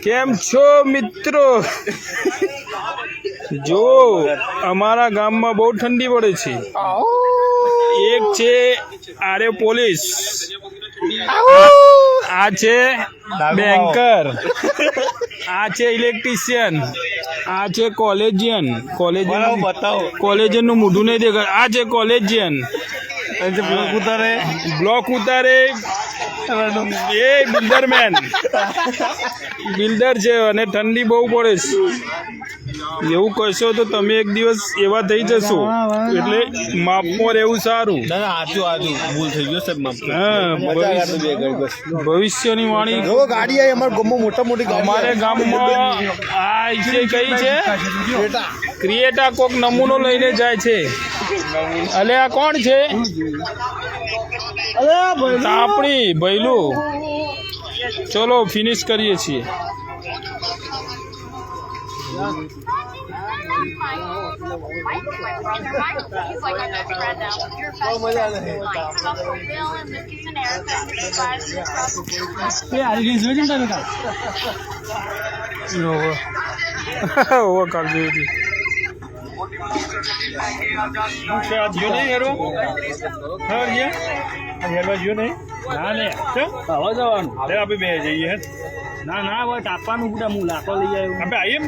કેમ છો મિત્રો? જો અમારા ગામમાં બહુ ઠંડી પડે છે. એક છે આરે પોલીસ, આ છે બેન્કર, આ છે ઇલેક્ટ્રિશિયન, આ છે કોલેજિયન. કોલેજિયન નું મોઢું નહીં દેખાય. આ છે કોલેજિયન. બ્લોક ઉતારે એ બિલ્ડરમેન. બિલ્ડર છે અને ઠંડી બહુ પડે છે. એવું કહેશો તો તમે એક દિવસ એવા થઈ જશો, એટલે માપમાં રહેવું સારું. ભવિષ્યની વાણી. અમારે ગામમાં આ છે કઈ છે ક્રિએટા કોક નમૂનો લઈને જાય છે. અલે આ કોણ છે? તાપણી ભૈલું. ચલો ફિનિશ કરીએ છીએ. ના ના, તાપવાનું લાખો લઈ જાય.